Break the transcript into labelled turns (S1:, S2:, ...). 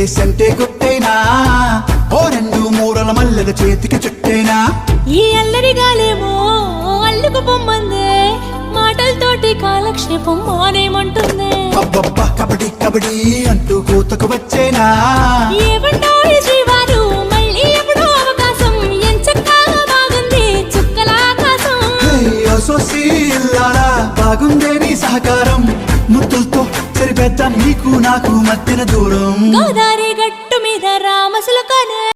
S1: సంటే కొట్టైనా ఓ రెండు మూరల మల్లెల చేతికి చుట్టైనా
S2: ఈ అల్లరి గాలేమో అల్లుకు పొమ్మందే మాటలతోటి కాలక్షేపం మానేమంటుంది
S1: అబ్బబ్బా కబడ్డీ కబడ్డీ అంటూ కూతకు వచ్చేనా
S2: ఏమంటారు జీవాలు మళ్ళీ ఎప్పుడో అవకాశం ఎంచక్కా బాగుంది చుక్కల ఆకాశం
S1: సోసీల్లారా బాగుందే నీ సహకారం ముద్దులతో సరిపెద్దాం నీకు నాకు మధ్యన దూరం
S2: గోదారి గట్టు